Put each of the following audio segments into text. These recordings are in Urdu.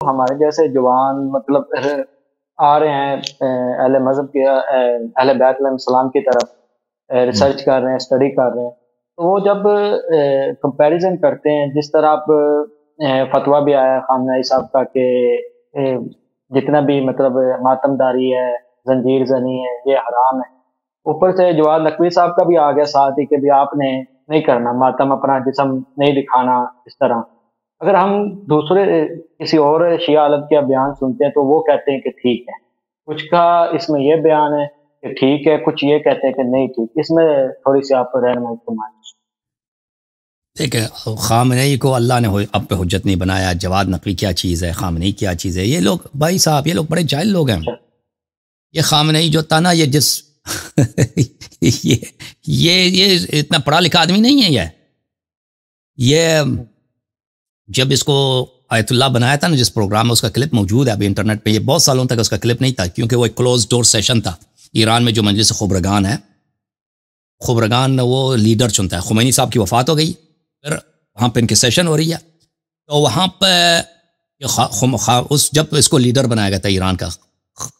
ہمارے جیسے جوان مطلب آ رہے ہیں اہل مذہب کے اہل بیت علیہ السلام کی طرف ہوں، ریسرچ کر رہے ہیں، اسٹڈی کر رہے ہیں، تو وہ جب کمپیریزن کرتے ہیں، جس طرح اب فتویٰ بھی آیا خامنہ ای صاحب کا کہ اے، جتنا بھی مطلب ماتم داری ہے، زنجیر زنی ہے، یہ حرام ہے۔ اوپر سے جواد نقوی صاحب کا بھی آ گیا ساتھ ہی کہ بھی آپ نے نہیں کرنا ماتم، اپنا جسم نہیں دکھانا اس طرح۔ اگر ہم دوسرے کسی اور شیعہ عالم کا بیان سنتے ہیں تو وہ کہتے ہیں کہ ٹھیک ہے، کچھ کا اس میں یہ بیان ہے کہ ٹھیک ہے، کچھ یہ کہتے ہیں کہ نہیں ٹھیک۔ اس میں تھوڑی سی آپ رہنمائی فرمائیں۔ ٹھیک ہے، خامنئی کو اللہ نے اب پہ حجت نہیں بنایا، جواد نقوی کیا چیز ہے، خامنئی کیا چیز ہے، یہ لوگ بھائی صاحب یہ لوگ بڑے جاہل لوگ ہیں۔ اچھا، یہ خامنئی جو تھا نا، یہ جس یہ اتنا پڑھا لکھا آدمی نہیں ہے۔ یہ جب اس کو آیت اللہ بنایا تھا نا، جس پروگرام میں اس کا کلپ موجود ہے ابھی انٹرنیٹ پہ، یہ بہت سالوں تک اس کا کلپ نہیں تھا، کیونکہ وہ ایک کلوز ڈور سیشن تھا ایران میں، جو مجلس خبرگان ہے، خبرگان وہ لیڈر چنتا ہے۔ خمینی صاحب کی وفات ہو گئی، پھر وہاں پہ ان کی سیشن ہو رہی ہے، تو وہاں پہ جب اس کو لیڈر بنایا گیا تھا، ایران کا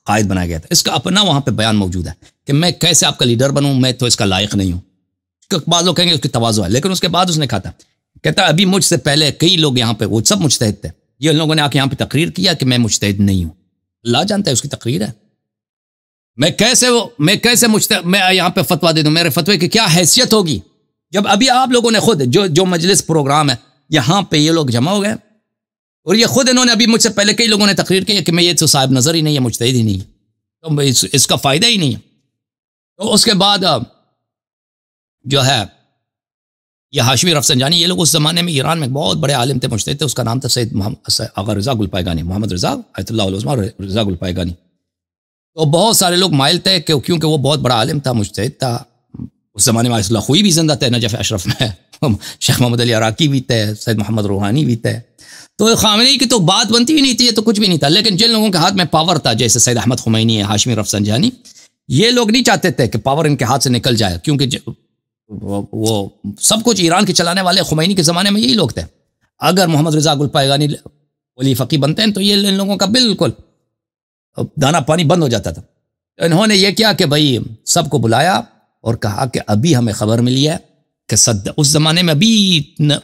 قائد بنایا گیا تھا، اس کا اپنا وہاں پہ بیان موجود ہے کہ میں کیسے آپ کا لیڈر بنوں، میں تو اس کا لائق نہیں ہوں۔ بعض لوگ کہیں گے اس کی تواضع ہے، لیکن اس کے بعد اس نے کہتا ابھی مجھ سے پہلے کئی لوگ یہاں پہ وہ سب مجتہد تھے، یہ ان لوگوں نے آ کے یہاں پہ تقریر کیا کہ میں مجتہد نہیں ہوں۔ اللہ جانتا ہے اس کی تقریر ہے، میں کیسے مجتہد، میں یہاں پہ فتویٰ دے دوں، میرے فتوے کی کیا حیثیت ہوگی، جب ابھی آپ لوگوں نے خود جو مجلس پروگرام ہے یہاں پہ یہ لوگ جمع ہو گئے، اور یہ خود انہوں نے ابھی مجھ سے پہلے کئی لوگوں نے تقریر کی کہ میں یہ تو صاحب نظر ہی نہیں ہے، مجتہد ہی نہیں ہے، تو اس کا فائدہ ہی نہیں ہے۔ تو اس کے بعد جو ہے یہ ہاشمی رفسنجانی، یہ لوگ اس زمانے میں ایران میں بہت بڑے عالم تھے، مجتہد تھے، اس کا نام تھا سید آغا رضا گلپائگانی، محمد رضا آیت اللہ علیہ رضا گلپائگانی۔ تو بہت سارے لوگ مائل تھے کیونکہ وہ بہت بڑا عالم تھا، مجتہد تھا۔ اس زمانے میں آیت اللہ خوئی بھی زندہ تھے نجف اشرف میں، شیخ محمد علی عراقی بھی تھے، سید محمد روحانی بھی تھے، تو خامنئی کی تو بات بنتی ہی نہیں تھی، یہ تو کچھ بھی نہیں تھا۔ لیکن جن لوگوں کے ہاتھ میں پاور تھا، جیسے سید احمد خمینی ہے، ہاشمی رفسنجانی، یہ لوگ نہیں چاہتے تھے کہ پاور ان کے ہاتھ سے نکل جائے، کیونکہ وہ سب کچھ ایران کے چلانے والے خمینی کے زمانے میں یہی لوگ تھے۔ اگر محمد رضا گلپائگانی ولی فقی بنتے ہیں تو یہ ان لوگوں کا بالکل دانا پانی بند ہو جاتا تھا۔ انہوں نے یہ کیا کہ بھائی سب کو بلایا اور کہا کہ ابھی ہمیں خبر ملی ہے کہ اس زمانے میں ابھی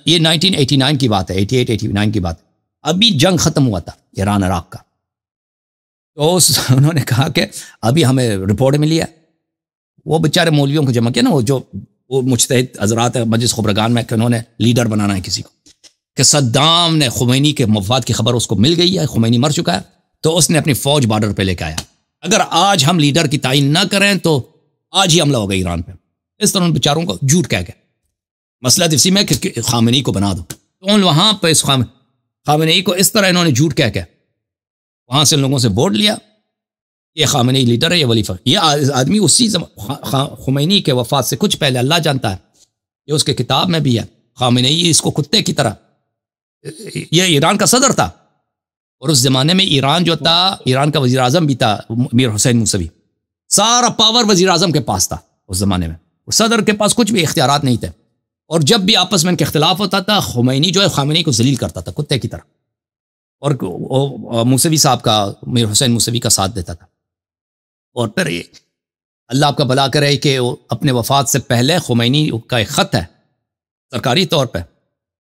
یہ 1989 کی بات ہے، 88-89 کی بات، ابھی جنگ ختم ہوا تھا ایران عراق کا۔ تو انہوں نے کہا کہ ابھی ہمیں رپورٹ ملی ہے، وہ بیچارے مولویوں کو جمع کیا نا، وہ مجتہد حضرات مجلس خبرگان میں کہ انہوں نے لیڈر بنانا ہے کسی کو، کہ صدام نے خمینی کے مفاد کی خبر اس کو مل گئی ہے، خمینی مر چکا ہے، تو اس نے اپنی فوج بارڈر پہ لے کے آیا، اگر آج ہم لیڈر کی تعین نہ کریں تو آج ہی حملہ ہوگا ایران پہ۔ اس طرح ان بیچاروں کو جھوٹ کہہ کے مسئلہ اسی میں کہ خامنئی کو بنا دو، تو ان وہاں پہ اس خامنئی کو اس طرح انہوں نے جھوٹ کہہ کے وہاں سے ان لوگوں سے ووٹ لیا، یہ خامنئی لیڈر ہے، یہ ولی فقی، یہ آدمی اسی خمینی کے وفات سے کچھ پہلے، اللہ جانتا ہے، یہ اس کے کتاب میں بھی ہے، خامنئی اس کو کتے کی طرح، یہ ایران کا صدر تھا، اور اس زمانے میں ایران جو تھا، ایران کا وزیر اعظم بھی تھا میر حسین موسوی، سارا پاور وزیر اعظم کے پاس تھا اس زمانے میں، صدر کے پاس کچھ بھی اختیارات نہیں تھے، اور جب بھی آپس میں ان کے اختلاف ہوتا تھا، خمینی جو ہے خامنئی کو ذلیل کرتا تھا کتے کی طرح، اور موسوی صاحب کا، میر حسین موسوی کا ساتھ دیتا تھا۔ اور پھر اللہ آپ کا بھلا کرے کہ اپنے وفات سے پہلے خمینی کا ایک خط ہے سرکاری طور پہ،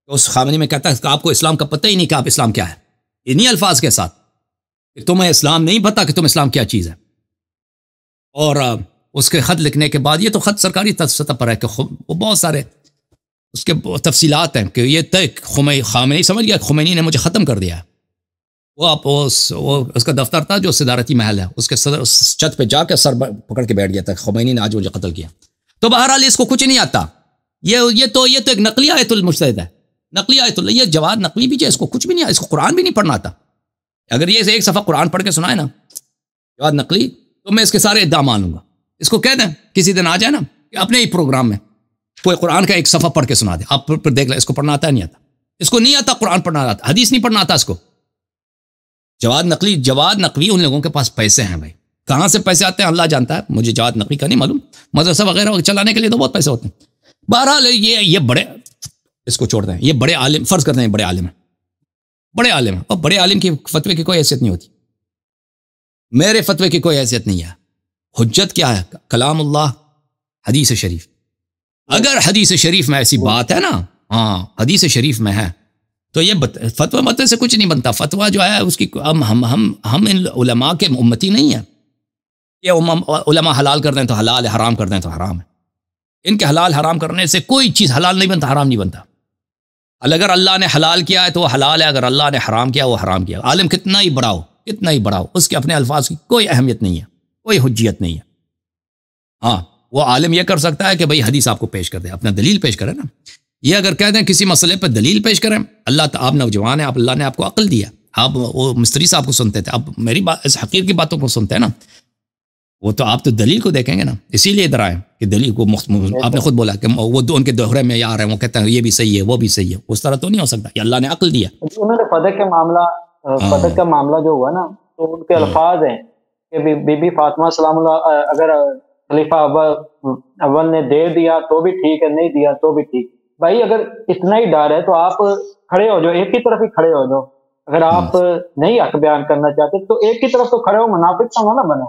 اس خامنئی میں کہتا ہے کہ آپ کو اسلام کا پتہ ہی نہیں کہ آپ اسلام کیا ہے، انہی الفاظ کے ساتھ کہ تمہیں اسلام نہیں پتا کہ تم اسلام کیا چیز ہے۔ اور اس کے خط لکھنے کے بعد، یہ تو خط سرکاری سطح پر ہے کہ وہ بہت سارے اس کے تفصیلات ہیں کہ یہ خامنئی سمجھ گیا خمینی نے مجھے ختم کر دیا ہے۔ وہ اس کا دفتر تھا جو صدارتی محل ہے، اس کے صدر اس چھت پہ جا کے سر پکڑ کے بیٹھ گیا تھا، خمینی نے آج مجھے قتل کیا۔ تو بہرحال اس کو کچھ نہیں آتا، یہ تو ایک نقلی آیت المجتہد ہے، نقلی آیت اللہ، یہ جواد نقوی بھی جو اس کو کچھ بھی نہیں آتا، اس کو قرآن بھی نہیں پڑھنا آتا۔ اگر یہ ایک صفحہ قرآن پڑھ کے سنائے نا جواد نقوی، تو میں اس کے سارے ادعا مانوں گا۔ اس کو کہہ دیں کسی دن آ جائے نا کہ اپنے ہی پروگرام میں کوئی قرآن کا ایک صفحہ پڑھ کے سنا دے، آپ پھر دیکھ لیں اس کو پڑھنا آتا ہے نہیں آتا، اس کو نہیں آتا قرآن پڑھنا آتا، حدیث نہیں پڑھنا آتا اس کو۔ جواد نقوی ان لوگوں کے پاس پیسے ہیں بھائی، کہاں سے پیسے آتے ہیں اللہ جانتا ہے، مجھے جواد نقوی کا نہیں معلوم، مدرسہ وغیرہ چلانے کے لیے تو بہت پیسے ہوتے ہیں۔ بہرحال یہ بڑے، اس کو چھوڑ دیں، یہ بڑے عالم، فرض کرتے ہیں بڑے عالم ہیں، بڑے عالم ہیں، اور بڑے عالم کی فتوے کی کوئی حیثیت نہیں ہوتی. میرے فتوے کی کوئی حیثیت نہیں ہے. حجت کیا ہے؟ کلام اللہ، حدیث شریف. اگر حدیث شریف میں ایسی بات ہے نا، ہاں حدیث شریف میں ہے، تو یہ فتویٰ مت سے کچھ نہیں بنتا. فتویٰ جو ہے اس کی ہم ان علماء کے امتی نہیں ہیں. یہ علماء حلال کر دیں تو حلال ہے، حرام کر دیں تو حرام ہے. ان کے حلال حرام کرنے سے کوئی چیز حلال نہیں بنتا، حرام نہیں بنتا. اگر اللہ نے حلال کیا ہے تو وہ حلال ہے، اگر اللہ نے حرام کیا وہ حرام کیا. عالم کتنا ہی بڑا ہو، کتنا ہی بڑا ہو، اس کے اپنے الفاظ کی کوئی اہمیت نہیں ہے، کوئی حجیت نہیں ہے. ہاں وہ عالم یہ کر سکتا ہے کہ بھئی حدیث آپ کو پیش کر دے، اپنا دلیل پیش کرے نا. یہ اگر کہہ دیں کسی مسئلے پہ دلیل پیش کریں، آپ نوجوان ہیں، اللہ نے آپ کو عقل دیا. آپ وہ مستری صاحب کو سنتے تھے، اب میری بات اس حقیر کی باتوں کو سنتے ہیں نا، وہ تو آپ تو دلیل کو دیکھیں گے نا. اسی لیے ادھر آئے کہ دلیل کو آپ نے خود بولا کہ وہ دو ان کے دوہرے میں یار ہیں، وہ کہتے ہیں یہ بھی صحیح ہے وہ بھی صحیح ہے. اس طرح تو نہیں ہو سکتا، یہ اللہ نے عقل دیا. انہوں نے فدق کا معاملہ جو ہوا نا، تو ان کے الفاظ ہیں کہ بی بی فاطمہ سلام اللہ اگر خلیفہ اول نے دے دیا تو بھی ٹھیک ہے، نہیں دیا تو بھی ٹھیک. بھائی اگر اتنا ہی ڈر ہے تو آپ کھڑے ہو جاؤ، ایک ہی طرف ہی کھڑے ہو جاؤ. اگر آپ نہیں حق بیان کرنا چاہتے تو ایک ہی طرف تو کھڑے ہو، منافق تو نہ بنو،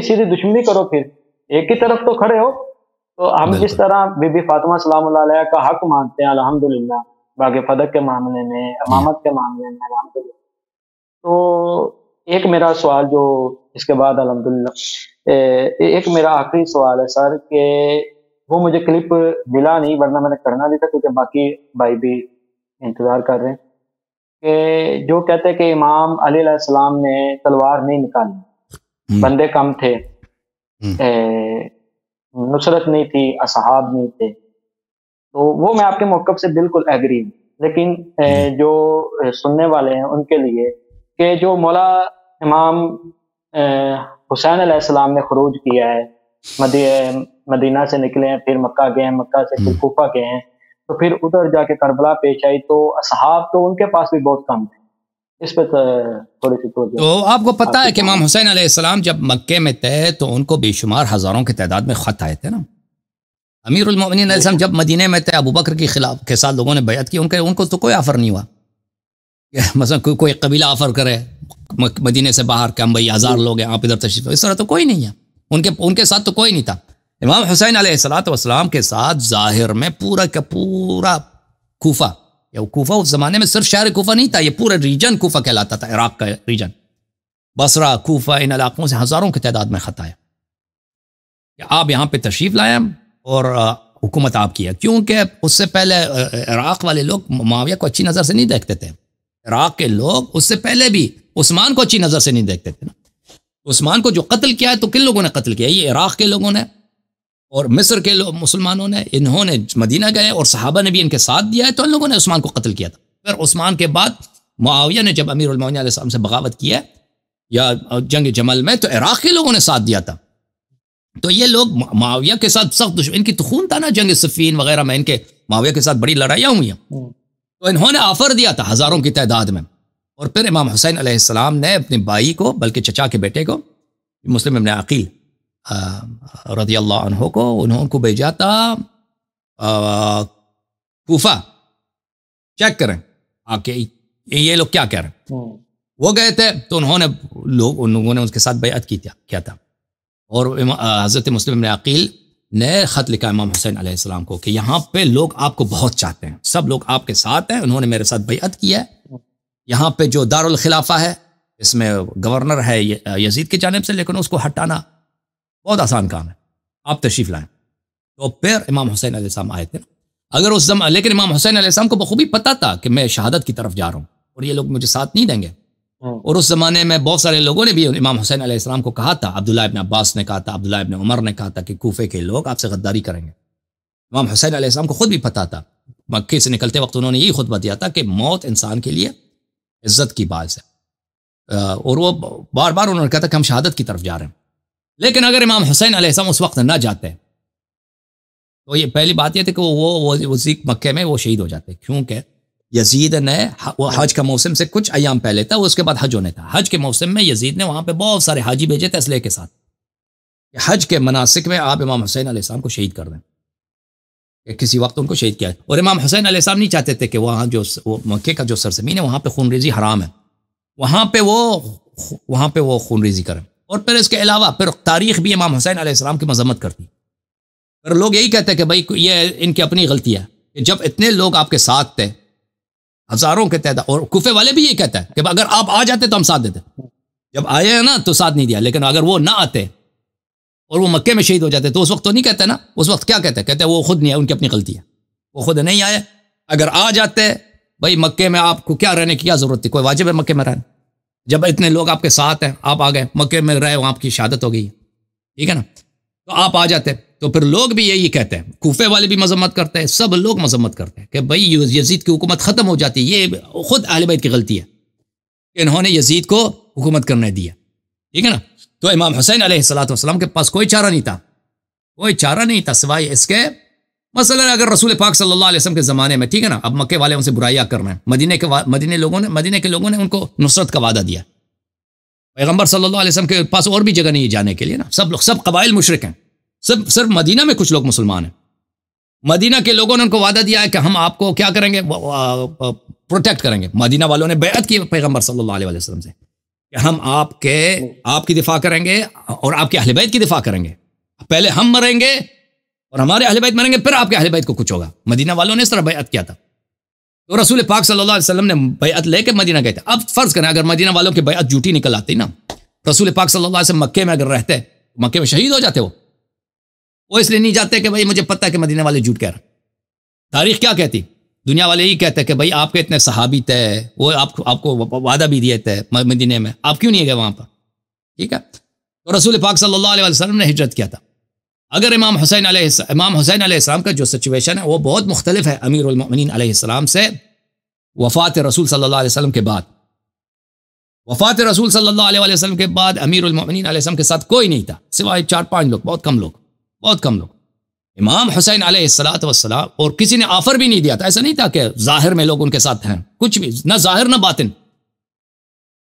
سیدھی دشمنی کرو. پھر ایک ہی طرف تو کھڑے ہو. تو ہم جس طرح بی بی فاطمہ سلام اللہ علیہ کا حق مانتے ہیں الحمدللہ، باقی فدق کے معاملے میں، امامت کے معاملے میں الحمدللہ. تو ایک میرا سوال جو اس کے بعد الحمدللہ ایک میرا آخری سوال ہے سر، کہ وہ مجھے کلپ ملا نہیں ورنہ میں نے کرنا بھی تھا، کیونکہ باقی بھائی بھی انتظار کر رہے ہیں، کہ جو کہتے ہیں کہ امام علی علیہ السلام نے تلوار نہیں نکالی، بندے کم تھے، نصرت نہیں تھی، اصحاب نہیں تھے. تو وہ میں آپ کے موقف سے بالکل ایگری ہوں، لیکن جو سننے والے ہیں ان کے لیے کہ جو مولا امام حسین علیہ السلام نے خروج کیا ہے، مدینہ سے نکلے ہیں، پھر مکہ گئے ہیں، مکہ سے پھر کوفہ گئے ہیں، تو پھر ادھر جا کے کربلا پیش آئی، تو اصحاب تو ان کے پاس بھی بہت کم تھے. اس پہ تھوڑی سی تو آپ کو پتا ہے کہ امام حسین علیہ السلام جب مکے میں تھے تو ان کو بے شمار ہزاروں کی تعداد میں خط آئے تھے نا. امیر المومنین علیہ السلام جب مدینے میں تھے، ابو بکر کے ساتھ لوگوں نے بیعت کی، ان کو تو کوئی آفر نہیں ہوا. مثلا کوئی قبیلہ آفر کرے مدینے سے باہر کہ ہم بھائی 1000 لوگ ہیں، آپ ادھر تشریف، اس طرح تو کوئی نہیں ہے. ان کے ساتھ تو کوئی نہیں تھا. امام حسین علیہ السلام کے ساتھ ظاہر میں پورا کا پورا کوفہ، یا کوفہ اس زمانے میں صرف شہر کوفہ نہیں تھا، یہ پورا ریجن کوفہ کہلاتا تھا، عراق کا ریجن، بصرہ، کوفہ، ان علاقوں سے ہزاروں کی تعداد میں خط آیا کہ آپ یہاں پہ تشریف لائیں اور حکومت آپ کی ہے. کیونکہ اس سے پہلے عراق والے لوگ معاویہ کو اچھی نظر سے نہیں دیکھتے تھے. عراق کے لوگ اس سے پہلے بھی عثمان کو اچھی نظر سے نہیں دیکھتے تھے. عثمان کو جو قتل کیا ہے تو کن لوگوں نے قتل کیا؟ یہ عراق کے لوگوں نے اور مصر کے مسلمانوں نے. انہوں نے مدینہ گئے اور صحابہ نے بھی ان کے ساتھ دیا ہے، تو ان لوگوں نے عثمان کو قتل کیا تھا. پھر عثمان کے بعد معاویہ نے جب امیر المومنین علیہ السلام سے بغاوت کیا یا جنگ جمل میں، تو عراق کے لوگوں نے ساتھ دیا تھا. تو یہ لوگ معاویہ کے ساتھ سخت دشمن، ان کی تو خون تھا نا، جنگ صفین وغیرہ میں ان کے معاویہ کے ساتھ بڑی لڑائیاں ہوئی ہیں. تو انہوں نے آفر دیا تھا ہزاروں کی تعداد میں. اور پھر امام حسین علیہ السلام نے اپنے بھائی کو، بلکہ چچا کے بیٹے کو، مسلم ابن عقیل رضی اللہ عنہ کو، انہوں کو بھیجا تھا کوفہ، چیک کریں آکے یہ لوگ کیا کہہ رہے ہیں. وہ گئے تھے تو ان لوگوں نے ان کے ساتھ بیعت کیا تھا. اور حضرت مسلم ابن عقیل نے خط لکھا امام حسین علیہ السلام کو کہ یہاں پہ لوگ آپ کو بہت چاہتے ہیں، سب لوگ آپ کے ساتھ ہیں، انہوں نے میرے ساتھ بیعت کیا ہے. یہاں پہ جو دار الخلافہ ہے اس میں گورنر ہے یزید کی جانب سے، لیکن اس کو ہٹانا بہت آسان کام ہے، آپ تشریف لائیں. تو پھر امام حسین علیہ السلام آئے تھے. اگر اس زمان، لیکن امام حسین علیہ السلام کو بخوبی پتہ تھا کہ میں شہادت کی طرف جا رہا ہوں اور یہ لوگ مجھے ساتھ نہیں دیں گے. اور اس زمانے میں بہت سارے لوگوں نے بھی امام حسین علیہ السلام کو کہا تھا، عبداللہ ابن عباس نے کہا تھا، عبداللہ ابن عمر نے کہا تھا کہ کوفے کے لوگ آپ سے غداری کریں گے. امام حسین علیہ السلام کو خود بھی پتہ تھا. مکے سے نکلتے وقت انہوں نے یہی خطبہ دیا تھا کہ موت انسان کے لیے عزت کی باعث ہے، اور وہ بار بار انہوں نے کہا تھا کہ ہم شہادت کی طرف جا رہے ہیں. لیکن اگر امام حسین علیہ السلام اس وقت نہ جاتے تو یہ پہلی بات یہ تھی کہ وہ مکے میں وہ شہید ہو جاتے، کیونکہ یزید نے وہ حج کا موسم سے کچھ ایام پہلے تھا، اس کے بعد حج ہونے تھا. حج کے موسم میں یزید نے وہاں پہ بہت سارے حاجی بھیجے تھے اسلحے کے ساتھ، حج کے مناسک میں آپ امام حسین علیہ السلام کو شہید کر دیں. کہ کسی وقت ان کو شہید کیا ہے. اور امام حسین علیہ السلام نہیں چاہتے تھے کہ وہاں جو مکے کا جو سرزمین ہے وہاں پہ خون ریزی حرام ہے، وہاں پہ وہ خون ریزی کریں. اور پھر اس کے علاوہ پھر تاریخ بھی امام حسین علیہ السلام کی مذمت کرتی. پھر لوگ یہی کہتے ہیں کہ بھائی یہ ان کی اپنی غلطی ہے کہ جب اتنے لوگ آپ کے ساتھ تھے، ہزاروں کے تعداد، اور کوفے والے بھی یہی کہتے ہیں کہ اگر آپ آ جاتے تو ہم ساتھ دیتے. جب آئے ہیں نا تو ساتھ نہیں دیا، لیکن اگر وہ نہ آتے اور وہ مکے میں شہید ہو جاتے تو اس وقت تو نہیں کہتے نا. اس وقت کیا کہتے ہیں وہ خود نہیں ہے، ان کی اپنی غلطی ہے، وہ خود نہیں آئے. اگر آ جاتے بھائی مکے میں آپ کو کیا رہنے کی کیا ضرورت تھی؟ کوئی واجب ہے مکے میں رہنا؟ جب اتنے لوگ آپ کے ساتھ ہیں، آپ آ گئے مکے میں رہے، وہاں آپ کی شہادت ہو گئی، ٹھیک ہے نا، تو آپ آ جاتے. تو پھر لوگ بھی یہی کہتے ہیں، کوفے والے بھی مذمت کرتے ہیں، سب لوگ مذمت کرتے ہیں کہ بھائی یزید کی حکومت ختم ہو جاتی. یہ خود اہل بیت کی غلطی ہے کہ انہوں نے یزید کو حکومت کرنے دیا، ٹھیک ہے نا. تو امام حسین علیہ السلام کے پاس کوئی چارہ نہیں تھا سوائے اس کے، مثلا اگر رسول پاک صلی اللہ علیہ وسلم کے زمانے میں، ٹھیک ہے نا، اب مکے والے ان سے برائیاں کر رہے ہیں، مدینے کے لوگوں نے ان کو نصرت کا وعدہ دیا. پیغمبر صلی اللہ علیہ وسلم کے پاس اور بھی جگہ نہیں ہے جانے کے لیے نا، سب قبائل مشرک ہیں، صرف مدینہ میں کچھ لوگ مسلمان ہیں. مدینہ کے لوگوں نے ان کو وعدہ دیا ہے کہ ہم آپ کو کیا کریں گے، پروٹیکٹ کریں گے. مدینہ والوں نے بیعت کی پیغمبر صلی اللہ علیہ وسلم سے کہ ہم آپ کی دفاع کریں گے اور آپ کے اہل بیت کی دفاع کریں گے. پہلے ہم مریں گے اور ہمارے اہل بیت مریں گے، پھر آپ کے اہل بیت کو کچھ ہوگا. مدینہ والوں نے اس طرح بیعت کیا تھا. تو رسول پاک صلی اللہ علیہ وسلم نے بیعت لے کے مدینہ گئے تھے. اب فرض کریں اگر مدینہ والوں کی بیعت جھوٹی نکل آتی نا، رسول پاک صلی اللہ علیہ وسلم مکے میں اگر رہتے، مکے میں شہید ہو جاتے. وہ اس لیے نہیں جاتے کہ بھائی مجھے پتہ ہے کہ مدینہ والے جھوٹ کہہ رہے. تاریخ کیا کہتی؟ دنیا والے یہی کہتے ہیں کہ بھائی آپ کے اتنے صحابی تھے، وہ آپ کو وعدہ بھی دیے تھے مدینے میں، آپ کیوں نہیں گئے وہاں پر؟ ٹھیک ہے. تو رسول پاک صلی اللہ علیہ وسلم نے ہجرت کیا تھا. اگر امام حسین علیہ السلام کا جو سچویشن ہے وہ بہت مختلف ہے امیر المؤمنین علیہ السلام سے. وفات رسول صلی اللہ علیہ وسلم کے بعد، وفات رسول صلی اللہ علیہ وسلم کے بعد امیر المؤمنین علیہ السلام کے ساتھ کوئی نہیں تھا سوائے 4-5 لوگ، بہت کم لوگ. امام حسین علیہ السلام، اور کسی نے آفر بھی نہیں دیا تھا. ایسا نہیں تھا کہ ظاہر میں لوگ ان کے ساتھ ہیں، کچھ بھی نہ ظاہر نہ باطن.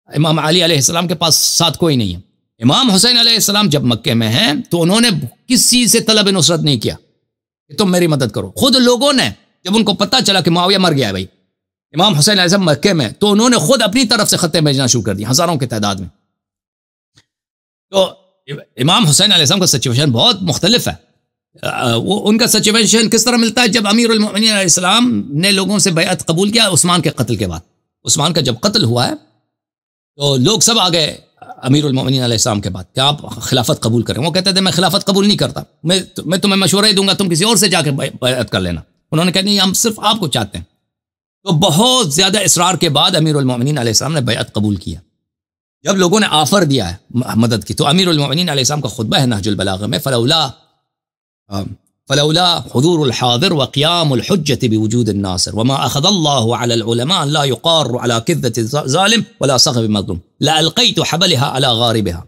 امام علی علیہ السلام کے پاس ساتھ کوئی نہیں ہے. امام حسین علیہ السلام جب مکے میں ہیں تو انہوں نے کسی سے طلب نصرت نہیں کیا کہ تم میری مدد کرو. خود لوگوں نے جب ان کو پتہ چلا کہ معاویہ مر گیا ہے بھائی، امام حسین علیہ السلام مکے میں، تو انہوں نے خود اپنی طرف سے خطے بھیجنا شروع کر دیا، ہزاروں کی تعداد میں. تو امام حسین علیہ السلام کا سچویشن بہت مختلف ہے. وہ ان کا سچویشن کس طرح ملتا ہے؟ جب امیر المؤمنین علیہ السلام نے لوگوں سے بیعت قبول کیا عثمان کے قتل کے بعد. عثمان کا جب قتل ہوا ہے تو لوگ سب آ گئے امیر المؤمنین علیہ السلام کے بعد کہ آپ خلافت قبول کریں. وہ کہتے تھے میں خلافت قبول نہیں کرتا، میں تمہیں مشورہ ہی دوں گا، تم کسی اور سے جا کے بیعت کر لینا. انہوں نے کہا نہیں، ہم صرف آپ کو چاہتے ہیں. تو بہت زیادہ اصرار کے بعد امیر المؤمنین علیہ السلام نے بیعت قبول کیا. جب لوگوں نے آفر دیا ہے مدد کی، تو امیر المؤمنین علیہ السلام کا خطبہ ہے نہج البلاغہ میں، فلولا حضور الحاضر وقيام الحجة بوجود الناصر وما أخذ الله على العلماء لا يقار على كذة ظالم ولا صغب مظلوم لألقيت حبلها على غاربها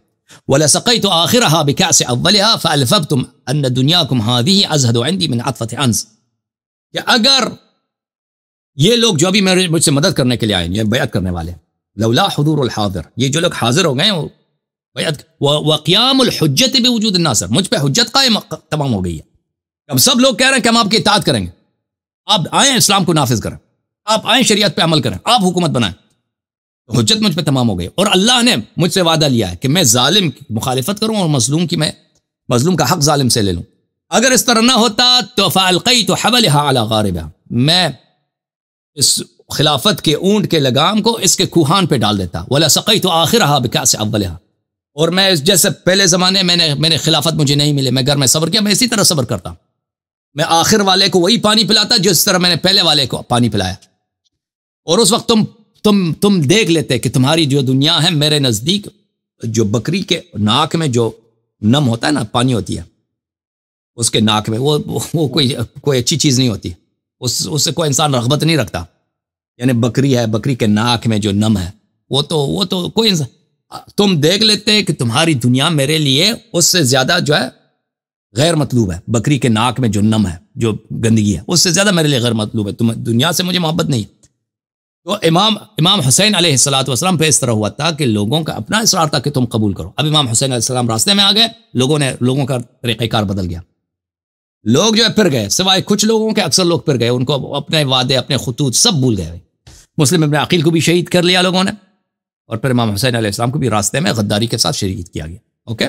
ولسقيت آخرها بكأس أولها فألفبتم أن دنياكم هذه أزهد عندي من عطفة عنز. کہ اگر یہ لوگ جو ابھی مجھ سے مدد کرنے کے لیے آئے، یہ بیعت کرنے والے، لولا حضور الحاضر، یہ جو لوگ حاضر ہو گئے وہ بیعت، وقیام الحجت بوجود الناصر، مجھ پہ حجت قائم تمام ہو گئی ہے. اب سب لوگ کہہ رہے ہیں کہ ہم آپ کی اطاعت کریں گے، آپ آئیں اسلام کو نافذ کریں، آپ آئیں شریعت پہ عمل کریں، آپ حکومت بنائیں. تو حجت مجھ پہ تمام ہو گئی. اور اللہ نے مجھ سے وعدہ لیا ہے کہ میں ظالم کی مخالفت کروں اور مظلوم کا حق ظالم سے لے لوں. اگر اس طرح نہ ہوتا تو فَأَلْقَيْتُ حَبَلِهَا عَلَى غَارِبِهَا، میں اس خلافت کے اونٹ کے لگام کو اس کے کوہان پہ ڈال دیتا. وَلَسَقَيْتُ آخِرَهَا بِكَأْسِ أَوَّلِهَا، اور میں جیسے پہلے زمانے میں نے خلافت مجھے نہیں ملے، میں گھر میں صبر کیا، میں اسی طرح صبر کرتا. میں آخر والے کو وہی پانی پلاتا جس طرح میں نے پہلے والے کو پانی پلایا. اور اس وقت تم دیکھ لیتے کہ تمہاری جو دنیا ہے میرے نزدیک، جو بکری کے ناک میں جو نم ہوتا ہے نا، پانی ہوتی ہے اس کے ناک میں، وہ کوئی اچھی چیز نہیں ہوتی، اس سے کوئی انسان رغبت نہیں رکھتا. یعنی بکری ہے، بکری کے ناک میں جو نم ہے وہ تو کوئی انسان، تم دیکھ لیتے کہ تمہاری دنیا میرے لیے اس سے زیادہ جو ہے غیر مطلوب ہے. بکری کے ناک میں جو نم ہے، جو گندگی ہے، اس سے زیادہ میرے لیے غیر مطلوب ہے. تم دنیا سے مجھے محبت نہیں. تو امام حسین علیہ السلام پہ اس طرح ہوا تھا کہ لوگوں کا اپنا اصرار تھا کہ تم قبول کرو. اب امام حسین علیہ السلام راستے میں آ گئے، لوگوں کا طریقہ کار بدل گیا. لوگ جو ہے پھر گئے، سوائے کچھ لوگوں کے، اکثر لوگ پھر گئے، ان کو اپنے وعدے، اپنے خطوط سب بھول گئے. مسلم ابن عقیل کو بھی شہید کر لیا لوگوں نے، اور پھر امام حسین علیہ السلام کو بھی راستے میں غداری کے ساتھ شہید کیا گیا. اوکے،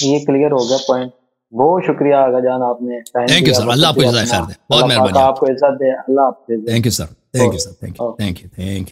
یہ کلیئر ہو گیا پوائنٹ. بہت شکریہ آغا جان، آپ نے ٹائم تھینک یو دیا. سر، اللہ آپ کو جزائے خیر دے، بہت اللہ پاک مہربانی. آپ کو عزت دے. اللہ حافظ. Thank you sir, thank you sir, thank you, thank you, thank you.